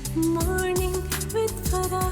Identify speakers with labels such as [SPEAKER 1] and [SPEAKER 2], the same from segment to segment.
[SPEAKER 1] Morning with Farah.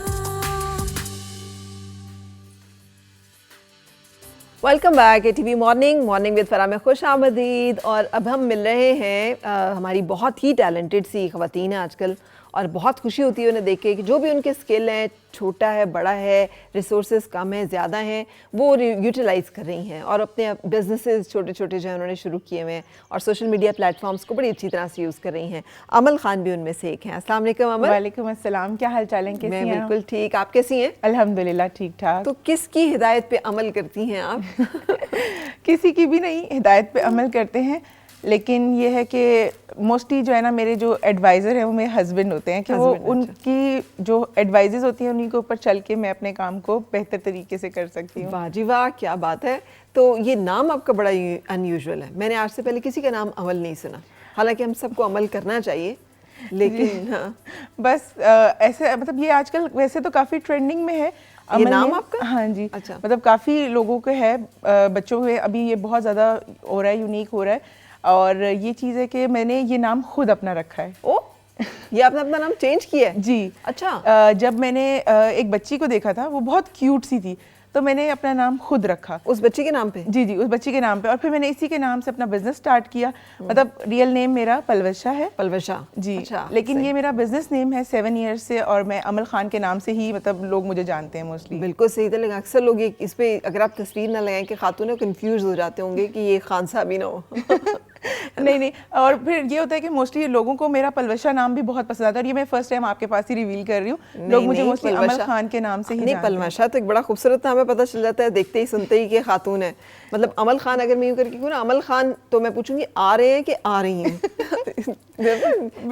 [SPEAKER 2] Welcome back ATV morning with फरा में खुश आमदीद। और अब हम मिल रहे हैं हमारी बहुत ही टैलेंटेड सी ख़वातीन हैं आजकल, और बहुत खुशी होती है उन्हें देख के कि जो भी उनके स्किल हैं, छोटा है बड़ा है, रिसोर्सेज कम है ज़्यादा हैं, वो यूटिलाइज़ कर रही हैं और अपने बिजनेसेस छोटे छोटे जो हैं उन्होंने शुरू किए हुए हैं और सोशल मीडिया प्लेटफॉर्म्स को बड़ी अच्छी तरह से यूज़ कर रही हैं। अमल खान भी उनमें से एक हैं। अस्सलाम वालेकुम अमल।
[SPEAKER 3] वालेकुम अस्सलाम, क्या हाल चाल है? कैसी
[SPEAKER 2] मैं
[SPEAKER 3] हैं?
[SPEAKER 2] बिल्कुल ठीक, आप कैसी हैं?
[SPEAKER 3] अल्हम्दुलिल्लाह ठीक ठाक।
[SPEAKER 2] तो किसकी हिदायत पे अमल करती हैं आप?
[SPEAKER 3] किसी की भी नहीं, हिदायत पे अमल करते हैं, लेकिन ये है कि मोस्टली जो है ना, मेरे जो एडवाइज़र हैं वो मेरे हस्बैंड होते हैं कि वो उनकी जो एडवाइजेस होती हैं उन्हीं के ऊपर चल के मैं अपने काम को बेहतर तरीके से कर सकती हूँ।
[SPEAKER 2] वाह जी वाह, क्या बात है। तो ये नाम आपका बड़ा अनयूजुअल है। मैंने आज से पहले किसी का नाम अमल नहीं सुना, हालांकि हम सबको अमल करना चाहिए, लेकिन हाँ।
[SPEAKER 3] बस ऐसे मतलब ये आजकल वैसे तो काफ़ी ट्रेंडिंग में है
[SPEAKER 2] ये नाम आपका?
[SPEAKER 3] हाँ जी।
[SPEAKER 2] अच्छा।
[SPEAKER 3] मतलब काफ़ी लोगों के है, बच्चों में अभी ये बहुत ज़्यादा हो रहा है, यूनिक हो रहा है। और ये चीज़ है कि मैंने ये नाम खुद अपना रखा है।
[SPEAKER 2] ओ, ये आपने अपना नाम चेंज किया है?
[SPEAKER 3] जी।
[SPEAKER 2] अच्छा।
[SPEAKER 3] जब मैंने एक बच्ची को देखा था, वो बहुत क्यूट सी थी, तो मैंने अपना नाम खुद रखा
[SPEAKER 2] उस बच्ची के नाम पे?
[SPEAKER 3] जी जी, उस बच्ची के नाम पे। और फिर मैंने इसी के नाम से अपना बिजनेस स्टार्ट किया। मतलब रियल नेम मेरा पलवशा है।
[SPEAKER 2] पलवशा
[SPEAKER 3] जी।
[SPEAKER 2] अच्छा,
[SPEAKER 3] लेकिन ये मेरा बिजनेस नेम है 7 ईयर्स से, और मैं अमल खान के नाम से ही मतलब लोग मुझे जानते हैं मोस्टली।
[SPEAKER 2] बिल्कुल सही था। लेकिन अक्सर लोग इस पे अगर आप तस्वीर ना लगाएं कि खातून कंफ्यूज हो जाते होंगे कि ये खान साहब ही ना हो।
[SPEAKER 3] नहीं, और फिर ये होता है कि मोस्टली लोगों को मेरा पलवशा नाम भी बहुत पसंद आता है, और ये मैं फर्स्ट टाइम आपके पास ही रिवील कर रही हूँ। लोग मुझे मोस्टली अमल खान के नाम से ही
[SPEAKER 2] नहीं, पलवशा तो एक बड़ा खूबसूरत नाम है, पता चल जाता है देखते ही सुनते ही कि खातून है। मतलब अमल खान अगर मैं यूँ करके कहूँ ना अमल खान, तो मैं पूछूंगी आ रहे हैं कि आ रही हैं।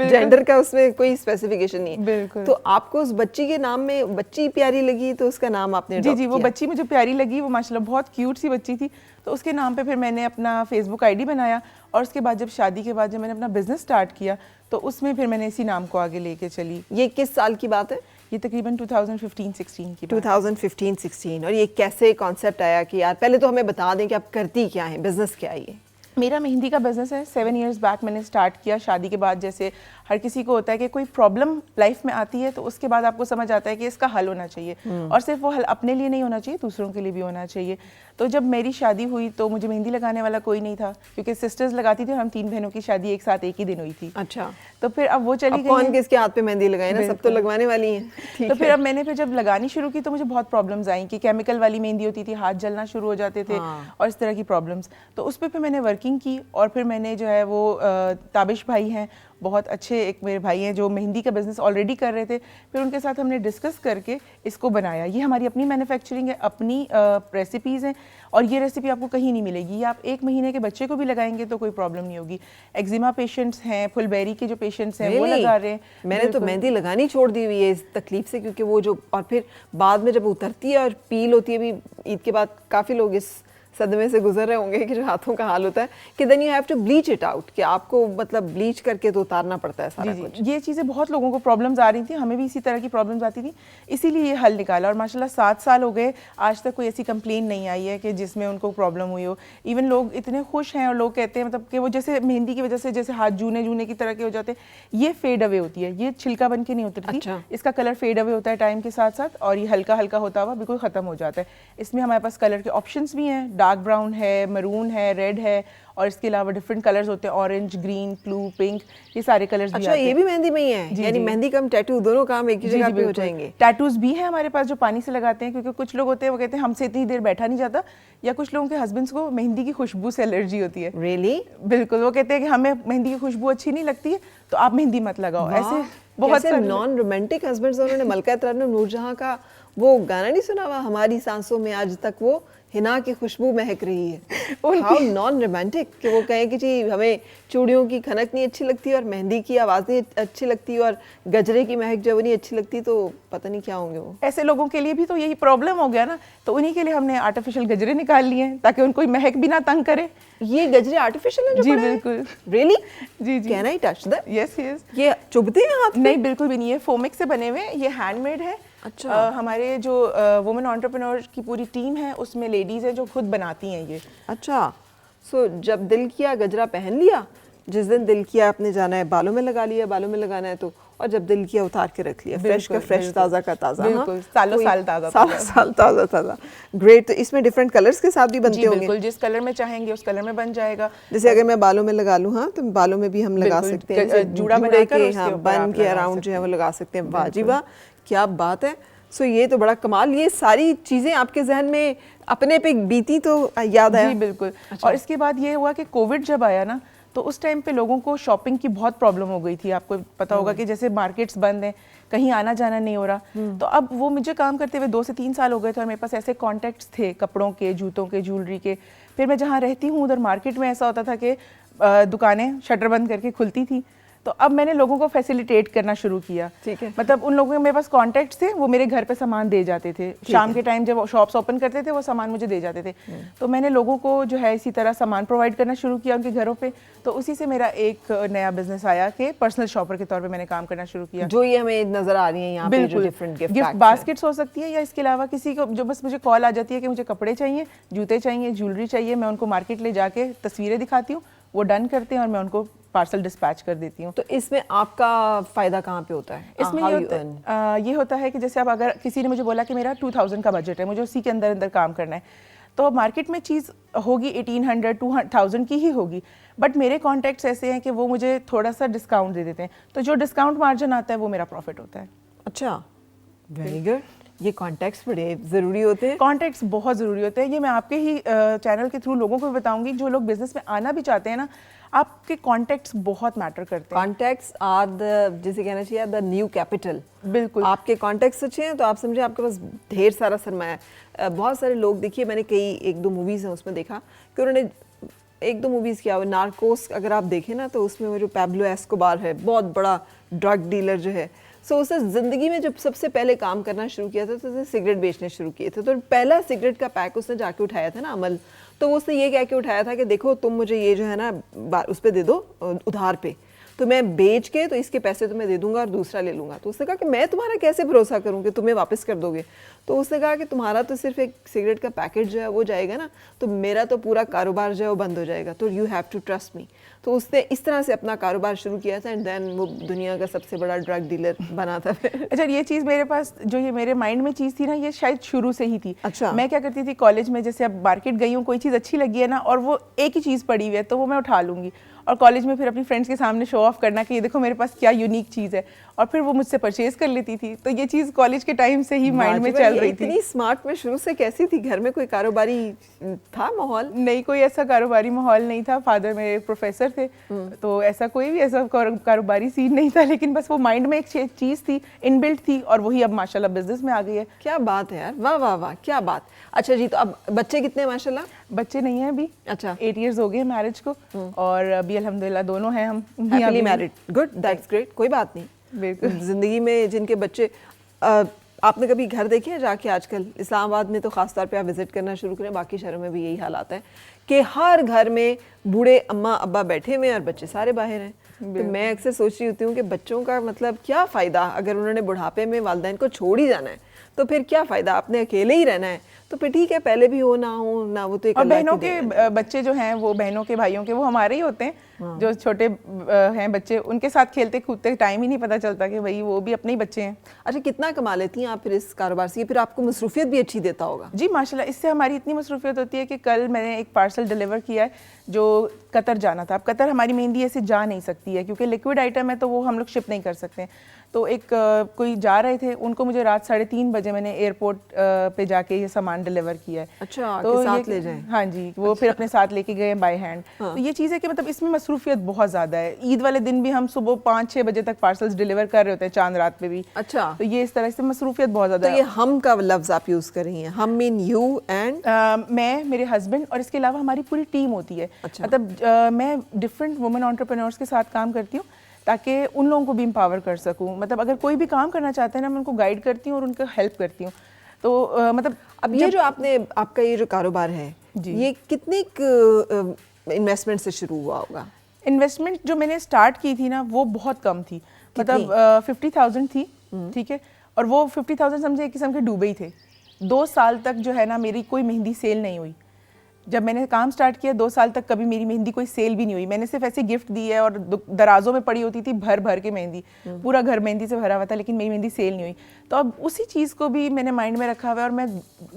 [SPEAKER 2] जेंडर का उसमें कोई स्पेसिफिकेशन नहीं है।
[SPEAKER 3] बिल्कुल।
[SPEAKER 2] तो आपको उस बच्ची के नाम में बच्ची प्यारी लगी तो उसका नाम आपने
[SPEAKER 3] जी जी, वो बच्ची मुझे प्यारी लगी, वो माशाल्लाह बहुत क्यूट सी बच्ची थी, तो उसके नाम पे फिर मैंने अपना फेसबुक आईडी बनाया। और उसके बाद जब शादी के बाद जब मैंने अपना बिजनेस स्टार्ट किया, तो उसमें फिर मैंने इसी नाम को आगे लेके चली।
[SPEAKER 2] ये किस साल की बात है?
[SPEAKER 3] ये तकरीबन 2015-16 की बात।
[SPEAKER 2] 2015-16। और ये कैसे कॉन्सेप्ट आया कि यार पहले तो हमें बता दें कि आप करती क्या है, बिजनेस क्या है ये?
[SPEAKER 3] मेरा मेहंदी का बिज़नेस है। 7 ईयर्स बैक मैंने स्टार्ट किया। शादी के बाद जैसे हर किसी को होता है कि कोई प्रॉब्लम लाइफ में आती है, तो उसके बाद आपको समझ आता है कि इसका हल होना चाहिए, और सिर्फ वो हल अपने लिए नहीं होना चाहिए, दूसरों के लिए भी होना चाहिए। तो जब मेरी शादी हुई तो मुझे मेहंदी लगाने वाला कोई नहीं था, क्योंकि सिस्टर्स लगाती थी और हम 3 बहनों की शादी एक साथ एक ही दिन हुई थी।
[SPEAKER 2] अच्छा।
[SPEAKER 3] तो फिर अब वो चली गई।
[SPEAKER 2] कौन किसके हाथ पे मेहंदी लगाए ना, सब तो लगवाने वाली हैं।
[SPEAKER 3] तो फिर अब मैंने जब लगानी शुरू की तो मुझे बहुत प्रॉब्लम्स आई कि केमिकल वाली मेहंदी होती थी, हाथ जलना शुरू हो जाते थे, और इस तरह की प्रॉब्लम्स। तो उस पर फिर मैंने वर्किंग की, और फिर मैंने जो है वो ताबिश भाई हैं, बहुत अच्छे एक मेरे भाई हैं जो मेहंदी का बिज़नेस ऑलरेडी कर रहे थे, फिर उनके साथ हमने डिस्कस करके इसको बनाया। ये हमारी अपनी मैन्युफैक्चरिंग है, अपनी रेसिपीज़ हैं, और ये रेसिपी आपको कहीं नहीं मिलेगी। ये आप 1 महीने के बच्चे को भी लगाएंगे तो कोई प्रॉब्लम नहीं होगी। एक्जिमा पेशेंट्स हैं, फुलबेरी के जो पेशेंट्स हैं वो लगा रहे हैं।
[SPEAKER 2] मैंने तो मेहंदी लगानी छोड़ दी हुई है इस तकलीफ से, क्योंकि वो जो और फिर बाद में जब उतरती है और पील होती है, भी ईद के बाद काफ़ी लोग इस सदमे से गुजर रहे होंगे कि जो हाथों का हाल होता है कि then you have to bleach it out, कि आपको मतलब ब्लीच करके तो उतारना पड़ता है सारा कुछ।
[SPEAKER 3] ये चीज़ें बहुत लोगों को प्रॉब्लम्स आ रही थी, हमें भी इसी तरह की प्रॉब्लम्स आती थी, इसीलिए ये हल निकाला। और माशाल्लाह 7 साल हो गए, आज तक कोई ऐसी कंप्लेन नहीं आई है कि जिसमें उनको प्रॉब्लम हुई हो। इवन लोग इतने खुश हैं, और लोग कहते हैं मतलब कि वो जैसे मेहंदी की वजह से जैसे हाथ जूने की तरह के हो जाते हैं, ये फेड अवे होती है, ये छिलका बन के नहीं उतरती।
[SPEAKER 2] अच्छा।
[SPEAKER 3] इसका कलर फेड अवे होता है टाइम के साथ साथ, और ये हल्का हल्का होता हुआ बिल्कुल ख़त्म हो जाता है। इसमें हमारे पास कलर के ऑप्शंस भी हैं, डार्क ब्राउन है, मरून है, रेड है, और इसके अलावा डिफरेंट कलर्स होते हैं, ऑरेंज, ग्रीन, ब्लू, पिंक, ये सारे कलर्स भी आते हैं।
[SPEAKER 2] अच्छा, ये भी मेहंदी में ही है? यानी मेहंदी कम टैटू दोनों काम एक ही जगह पे हो जाएंगे?
[SPEAKER 3] टैटूज भी हैं हमारे पास जो पानी से लगाते हैं, क्योंकि कुछ लोग होते हैं वो कहते हैं हमसे इतनी देर बैठा नहीं जाता, या कुछ लोगों के हस्बैंड्स को मेहंदी की खुशबू से एलर्जी होती है।
[SPEAKER 2] रियली?
[SPEAKER 3] बिल्कुल, वो कहते हैं कि हमें मेहंदी की खुशबू अच्छी नहीं लगती है तो आप मेहंदी मत लगाओ। ऐसे बहुत
[SPEAKER 2] से नॉन रोमांटिक हस्बैंड्स। उन्होंने मलका तरान्नुम नूरजहां का वो गाना नहीं सुना हुआ, हमारी सांसों में आज तक वो हिना की खुशबू महक रही है? हाउ नॉन रोमांटिक कि वो कहें कि जी हमें चूड़ियों की खनक नहीं अच्छी लगती और मेहंदी की आवाज़ नहीं अच्छी लगती और गजरे की महक जो नहीं अच्छी लगती, तो पता नहीं क्या होंगे वो।
[SPEAKER 3] ऐसे लोगों के लिए भी तो यही प्रॉब्लम हो गया ना, तो उन्हीं के लिए हमने आर्टिफिशियल गजरे निकाल लिए हैं ताकि उनको महक भी ना तंग करे।
[SPEAKER 2] ये गजरे आर्टिफिशियल हैं जो
[SPEAKER 3] जी
[SPEAKER 2] पड़े हैं?
[SPEAKER 3] बिल्कुल।
[SPEAKER 2] रियली?
[SPEAKER 3] जी जी।
[SPEAKER 2] Can I touch that?
[SPEAKER 3] Yes yes.
[SPEAKER 2] ये चुभते हैं हाथ पे?
[SPEAKER 3] नहीं बिल्कुल भी नहीं, ये फोमिक से बने हुए हैं, ये हैंडमेड है।
[SPEAKER 2] अच्छा।
[SPEAKER 3] हमारे जो वुमेन एंटरप्रेन्योर की पूरी टीम है उसमें लेडीज़ हैं जो खुद बनाती हैं ये।
[SPEAKER 2] अच्छा, सो जब दिल किया गजरा पहन लिया, जिस दिन दिल किया आपने जाना है बालों में लगा लिया, बालों में लगाना है तो और जब दिल किया उतार के रख लिया, फ्रेश का फ्रेश, ताज़ा का ताज़ा।
[SPEAKER 3] बिल्कुल, सालों साल ताज़ा,
[SPEAKER 2] साल ताज़ा ताज़ा। ग्रेट। तो इसमें डिफरेंट कलर्स के साथ भी बनते होंगे?
[SPEAKER 3] बिल्कुल, जिस कलर में चाहेंगे उस कलर में बन जाएगा।
[SPEAKER 2] जैसे अगर मैं बालों में लगा लूँ, हाँ, तो बालों में भी हम लगा सकते हैं,
[SPEAKER 3] जूड़ा बनाकर
[SPEAKER 2] हाँ, बन के अराउंड जो है वो लगा सकते हैं। वाह जी वाह, क्या बात है। सो ये तो बड़ा कमाल। ये सारी चीज़ें आपके जहन में अपने पे बीती तो याद आया?
[SPEAKER 3] जी बिल्कुल। और इसके बाद ये हुआ कि कोविड जब आया ना, तो उस टाइम पे लोगों को शॉपिंग की बहुत प्रॉब्लम हो गई थी। आपको पता होगा कि जैसे मार्केट्स बंद हैं, कहीं आना जाना नहीं हो रहा। तो अब वो मुझे काम करते हुए 2 से 3 साल हो गए थे और मेरे पास ऐसे कॉन्टैक्ट्स थे कपड़ों के, जूतों के, ज्वेलरी के। फिर मैं जहाँ रहती हूँ उधर मार्केट में ऐसा होता था कि दुकानें शटर बंद करके खुलती थी। तो अब मैंने लोगों को फैसिलिटेट करना शुरू किया।
[SPEAKER 2] ठीक है।
[SPEAKER 3] मतलब उन लोगों के मेरे पास कॉन्टैक्ट्स थे, वो मेरे घर पे सामान दे जाते थे। शाम के टाइम जब शॉप्स ओपन करते थे वो सामान मुझे दे जाते थे। तो मैंने लोगों को जो है इसी तरह सामान प्रोवाइड करना शुरू किया उनके घरों पे। तो उसी से मेरा एक नया बिजनेस आया कि पर्सनल शॉपर के तौर पे मैंने काम करना शुरू किया।
[SPEAKER 2] जो ये हमें नजर आ रही है यहाँ पे, जो डिफरेंट
[SPEAKER 3] गिफ्ट बास्केट्स हो सकती है, या इसके अलावा किसी को जो बस मुझे कॉल आ जाती है कि मुझे कपड़े चाहिए, जूते चाहिए, ज्वेलरी चाहिए, मैं उनको मार्केट ले जाके तस्वीरें दिखाती हूँ, वो डन करते हैं और मैं उनको पार्सल डिस्पैच कर देती हूँ।
[SPEAKER 2] तो इसमें आपका फायदा कहाँ पे होता है?
[SPEAKER 3] इसमें ये होता है कि जैसे अब अगर किसी ने मुझे बोला कि मेरा 2000 का बजट है, मुझे उसी के अंदर अंदर काम करना है, तो मार्केट में चीज़ होगी 1800 2000 की ही होगी, बट मेरे कॉन्टैक्ट्स ऐसे हैं कि वो मुझे थोड़ा सा डिस्काउंट दे देते हैं। तो जो डिस्काउंट मार्जिन आता है वो मेरा प्रॉफिट होता है।
[SPEAKER 2] अच्छा, वेरी गुड। ये कॉन्टैक्ट्स बड़े ज़रूरी होते हैं।
[SPEAKER 3] कॉन्टैक्ट्स बहुत ज़रूरी होते हैं। ये मैं आपके ही चैनल के थ्रू लोगों को भी बताऊंगी, जो लोग बिजनेस में आना भी चाहते हैं ना, आपके कॉन्टैक्ट्स बहुत मैटर करते हैं।
[SPEAKER 2] कॉन्टैक्ट्स आर द, जिसे कहना चाहिए, द न्यू कैपिटल।
[SPEAKER 3] बिल्कुल।
[SPEAKER 2] आपके कॉन्टैक्ट्स अच्छे हैं तो आप समझे आपके पास ढेर सारा सरमाया है। बहुत सारे लोग, देखिए मैंने कई 1-2 मूवीज़ हैं उसमें देखा कि उन्होंने 1-2 मूवीज़ किया हुआ। नार्कोस अगर आप देखें ना, तो उसमें वो जो पैब्लो एस्कोबार है, बहुत बड़ा ड्रग डीलर जो है, सो उसने ज़िंदगी में जब सबसे पहले काम करना शुरू किया था तो उसने सिगरेट बेचने शुरू किए थे। तो पहला सिगरेट का पैक उसने जाके उठाया था ना, अमल, तो वो उसने ये कह के उठाया था कि देखो तुम मुझे ये जो है ना उस पर दे दो उधार पे, तो मैं बेच के तो इसके पैसे तुम्हें दे दूंगा और दूसरा ले लूँगा। तो उसने कहा कि मैं तुम्हारा कैसे भरोसा करूँ कि तुम्हें वापस कर दोगे। तो उसने कहा कि तुम्हारा तो सिर्फ एक सिगरेट का पैकेट जो है वो जाएगा ना, तो मेरा तो पूरा कारोबार जो है वो बंद हो जाएगा, तो you have to trust me. तो उसने इस तरह से अपना कारोबार शुरू किया था एंड देन वो दुनिया का सबसे बड़ा ड्रग डीलर बना था।
[SPEAKER 3] अच्छा, ये चीज़ मेरे पास, जो ये मेरे माइंड में चीज़ थी ना, ये शायद शुरू से ही थी।
[SPEAKER 2] अच्छा।
[SPEAKER 3] मैं क्या करती थी कॉलेज में, जैसे अब मार्केट गई हूँ, कोई चीज़ अच्छी लगी है ना और वो एक ही चीज़ पड़ी हुई है तो वो मैं उठा लूँगी, और कॉलेज में फिर अपनी फ्रेंड्स के सामने शो ऑफ करना कि ये देखो मेरे पास क्या यूनिक चीज़ है, और फिर वो मुझसे परचेज कर लेती थी। तो ये चीज़ कॉलेज के टाइम से ही माइंड में चल रही थी।
[SPEAKER 2] इतनी स्मार्ट में शुरू से कैसी थी? घर में कोई कारोबारी था माहौल?
[SPEAKER 3] नहीं, कोई ऐसा कारोबारी माहौल नहीं था। फादर मेरे प्रोफेसर थे, तो ऐसा कोई भी ऐसा कारोबारी सीन नहीं था, लेकिन बस वो माइंड में एक चीज़ थी, इनबिल्ट थी, और वही अब माशाल्लाह बिजनेस में आ गई है।
[SPEAKER 2] क्या बात है यार, वाह वाह वाह, क्या बात। अच्छा जी, तो अब बच्चे कितने माशाल्लाह?
[SPEAKER 3] बच्चे नहीं हैं अभी।
[SPEAKER 2] अच्छा,
[SPEAKER 3] 8 इयर्स हो गए मैरिज को, और अभी अल्हम्दुलिल्लाह दोनों हैं हम
[SPEAKER 2] happily married. Good, that's great. कोई बात नहीं,
[SPEAKER 3] बिल्कुल।
[SPEAKER 2] जिंदगी में जिनके बच्चे, आपने कभी घर देखे हैं जाके? आजकल इस्लामाबाद में तो खास तौर पे आप विजिट करना शुरू करें, बाकी शहरों में भी यही हालात है कि हर घर में बूढ़े अम्मा अब्बा बैठे हुए हैं और बच्चे सारे बाहर हैं। तो मैं अक्सर सोच रही होती हूँ कि बच्चों का मतलब क्या फ़ायदा, अगर उन्होंने बुढ़ापे में वालिदैन को छोड़ ही जाना है तो फिर क्या फ़ायदा, आपने अकेले ही रहना है। तो फिर ठीक है, पहले भी हो ना, वो तो एक
[SPEAKER 3] और बहनों के बच्चे जो हैं, वो बहनों के भाइयों के, वो हमारे ही होते हैं। जो छोटे हैं बच्चे, उनके साथ खेलते कूदते टाइम ही नहीं पता चलता कि भाई वो भी अपने ही बच्चे हैं।
[SPEAKER 2] अच्छा, कितना कमा लेती हैं आप फिर इस कारोबार से? फिर आपको मसरूफियत भी अच्छी देता होगा?
[SPEAKER 3] जी माशाल्लाह, इससे हमारी इतनी मसरूफियत होती है कि कल मैंने एक पार्सल डिलीवर किया है जो कतर जाना था। अब कतर हमारी मेहंदी ऐसे जा नहीं सकती है क्योंकि लिक्विड आइटम है, तो वो हम लोग शिप नहीं कर सकते। तो एक कोई जा रहे थे, उनको मुझे रात 3:30 बजे मैंने एयरपोर्ट पे जाके ये सामान डिलीवर किया है।
[SPEAKER 2] अच्छा,
[SPEAKER 3] तो
[SPEAKER 2] साथ ले जाएं?
[SPEAKER 3] हाँ जी, वो फिर अपने साथ लेके गए बाय हैंड। तो ये चीज़ है कि मतलब इसमें मसरूफियत बहुत ज़्यादा है। ईद वाले दिन भी हम सुबह 5-6 बजे तक पार्सल्स डिलीवर कर रहे होते हैं, चांद रात पे भी।
[SPEAKER 2] अच्छा,
[SPEAKER 3] तो ये इस तरह से मसरूफियत बहुत ज़्यादा
[SPEAKER 2] है। तो ये हम का लफ्ज़ आप यूज़ कर रही हैं? हम मीन यू एंड
[SPEAKER 3] मैं, मेरे हस्बैंड, और इसके अलावा हमारी पूरी टीम होती है।
[SPEAKER 2] अच्छा।
[SPEAKER 3] मतलब मैं डिफरेंट वुमेन एंटरप्रेन्योर्स के साथ काम करती हूँ ताकि उन लोगों को भी एम्पावर कर सकूँ। मतलब अगर कोई भी काम करना चाहते हैं ना, मैं उनको गाइड करती हूँ और उनको हेल्प करती हूँ। तो मतलब
[SPEAKER 2] अब ये जो आपका ये जो कारोबार है, ये कितनी इन्वेस्टमेंट से शुरू हुआ होगा?
[SPEAKER 3] इन्वेस्टमेंट जो मैंने स्टार्ट की थी ना, वो बहुत कम थी। मतलब 50,000 थी, ठीक है, और वो 50,000 समझे एक किस्म के डूबे ही थे। 2 साल तक जो है ना, मेरी कोई मेहंदी सेल नहीं हुई। जब मैंने काम स्टार्ट किया 2 साल तक कभी मेरी मेहंदी कोई सेल भी नहीं हुई। मैंने सिर्फ ऐसे गिफ्ट दी है और दराजों में पड़ी होती थी भर भर के मेहंदी, पूरा घर मेहंदी से भरा हुआ था, लेकिन मेरी मेहंदी सेल नहीं हुई। तो अब उसी चीज़ को भी मैंने माइंड में रखा हुआ है और मैं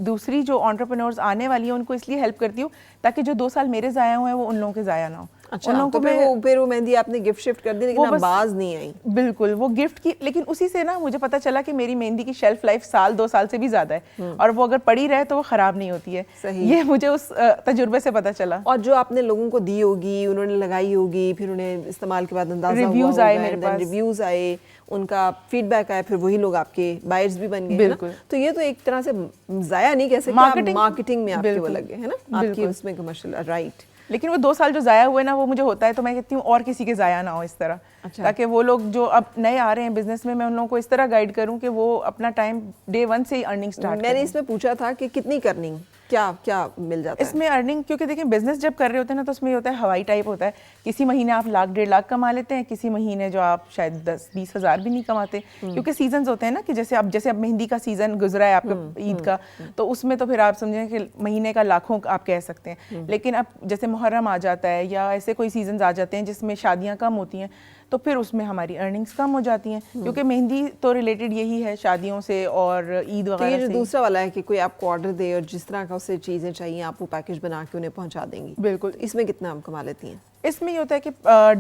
[SPEAKER 3] दूसरी जो एंटरप्रेन्योर्स आने वाली हैं उनको इसलिए हेल्प करती हूँ ताकि जो 2 साल मेरे ज़ाया हुए हैं वो उन लोगों के ज़ाया ना हो।
[SPEAKER 2] अच्छा, तो फिर वो मेहंदी आपने गिफ्ट शिफ्ट कर दी, लेकिन आप बाज नहीं आई।
[SPEAKER 3] बिल्कुल, वो गिफ्ट की, लेकिन उसी से ना मुझे पता चला कि मेरी मेहंदी की शेल्फ लाइफ 1-2 साल से भी ज़्यादा है और वो अगर पड़ी रहे तो वो ख़राब नहीं होती है।
[SPEAKER 2] सही।
[SPEAKER 3] ये मुझे उस तजुर्बे से पता चला।
[SPEAKER 2] और जो आपने लोगों को दी होगी, उन्होंने लगाई होगी, फिर उन्हें इस्तेमाल के बाद अंदाजा
[SPEAKER 3] रिव्यूज़ आए मेरे पास,
[SPEAKER 2] रिव्यूज़ आए, उनका फीडबैक आया, फिर वही लोग आपके बायर्स भी बन गए। बिल्कुल। तो ये तो एक तरह से ज़ाया नहीं कह सकते, मार्केटिंग में आपके वो लग गए, है ना, आपकी उसमें कमर्शियल, राइट।
[SPEAKER 3] लेकिन वो 2 साल जो ज़ाया हुए ना, वो मुझे होता है तो मैं कहती हूँ और किसी के ज़ाया ना हो इस तरह। अच्छा। ताकि वो लोग जो अब नए आ रहे हैं बिजनेस में, मैं उन लोगों को इस तरह गाइड करूँ कि वो अपना टाइम डे 1 से ही अर्निंग स्टार्ट।
[SPEAKER 2] मैंने इसमें पूछा था कि कितनी अर्निंग, क्या क्या मिल जाता है
[SPEAKER 3] इसमें अर्निंग, क्योंकि देखिए बिजनेस जब कर रहे होते हैं ना तो उसमें होता है हवाई टाइप होता है। किसी महीने आप 1-1.5 लाख कमा लेते हैं, किसी महीने जो आप शायद 10-20 हज़ार भी नहीं कमाते, क्योंकि सीजन्स होते हैं ना कि जैसे अब मेहंदी का सीजन गुजरा है आपका ईद का, तो उसमें तो फिर आप समझें कि महीने का लाखों आप कह सकते हैं। लेकिन अब जैसे मुहर्रम आ जाता है या ऐसे कोई सीजन आ जाते हैं जिसमें शादियाँ कम होती हैं, तो फिर उसमें हमारी अर्निंग्स कम हो जाती हैं, क्योंकि मेहंदी तो रिलेटेड यही है शादियों से और ईद वगैरह से।
[SPEAKER 2] तो ये दूसरा वाला है कि कोई आपको ऑर्डर दे और जिस तरह का उससे चीज़ें चाहिए आप वो पैकेज बना के उन्हें पहुंचा देंगी।
[SPEAKER 3] बिल्कुल।
[SPEAKER 2] इसमें कितना आप कमा लेती हैं?
[SPEAKER 3] इसमें ये होता है कि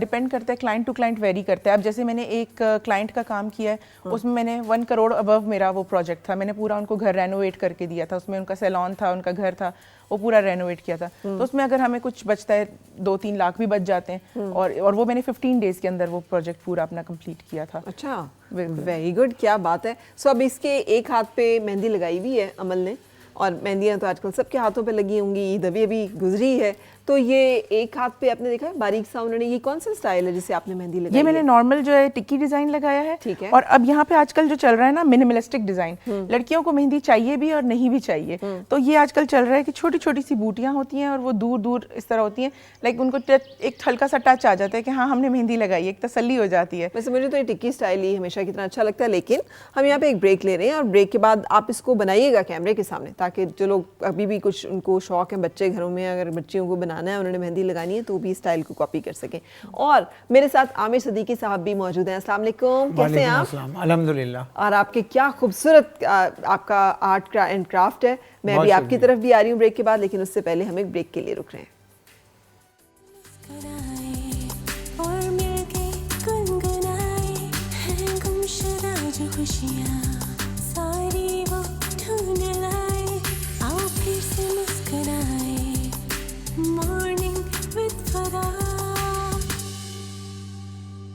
[SPEAKER 3] डिपेंड करता है, क्लाइंट टू क्लाइंट वेरी करता है। अब जैसे मैंने एक क्लाइंट का काम किया है, उसमें मैंने 1 करोड़ अबव मेरा वो प्रोजेक्ट था। मैंने पूरा उनको घर रेनोवेट करके दिया था, उसमें उनका सैलून था, उनका घर था, वो पूरा रेनोवेट किया था। तो उसमें अगर हमें कुछ बचता है 2-3 लाख भी बच जाते हैं, और वो मैंने 15 डेज के अंदर वो प्रोजेक्ट पूरा अपना कंप्लीट किया था।
[SPEAKER 2] अच्छा, वेरी गुड, क्या बात है। सो अब इसके एक हाथ पे मेहंदी लगाई हुई है अमल ने, और मेहंदियाँ तो आजकल सबके हाथों पे लगी होंगी, ईद अभी गुजरी है, तो ये एक हाथ पे आपने देखा है बारीक सा उन्होंने, ये कौन सा स्टाइल है जिसे आपने मेहंदी लगाई?
[SPEAKER 3] ये मैंने नॉर्मल जो है टिक्की डिजाइन लगाया है।
[SPEAKER 2] ठीक है।
[SPEAKER 3] और अब यहाँ पे आजकल जो चल रहा है ना मिनिमलिस्टिक डिजाइन, लड़कियों को मेहंदी चाहिए भी और नहीं भी चाहिए, तो ये आजकल चल रहा है कि छोटी छोटी सी बूटियां होती हैं और वो दूर दूर इस तरह होती हैं, लाइक उनको एक हल्का सा टच आ जाता है कि हाँ हमने मेहंदी लगाई, एक तसल्ली हो जाती है।
[SPEAKER 2] वैसे मुझे तो ये टिक्की स्टाइल ही हमेशा कितना अच्छा लगता है, लेकिन हम यहाँ पे एक ब्रेक ले रहे हैं और ब्रेक के बाद आप इसको बनाइएगा कैमरे के सामने, ताकि जो लोग अभी भी कुछ उनको शौक है, बच्चे घरों में अगर बच्चियों को बनाना है, उन्होंने मेहंदी लगानी है, तो भी स्टाइल को कॉपी कर सकें। और मेरे साथ आमिर सदीकी साहब भी मौजूद हैं। अस्सलाम वालेकुम, कैसे हैं आप?
[SPEAKER 4] अल्हम्दुलिल्लाह।
[SPEAKER 2] और आपके क्या खूबसूरत आपका आर्ट एंड क्राफ्ट है। मैं अभी आपकी तरफ भी आ रही हूँ ब्रेक के बाद, लेकिन उससे पहले हम एक ब्रेक के लिए रुक रहे हैं।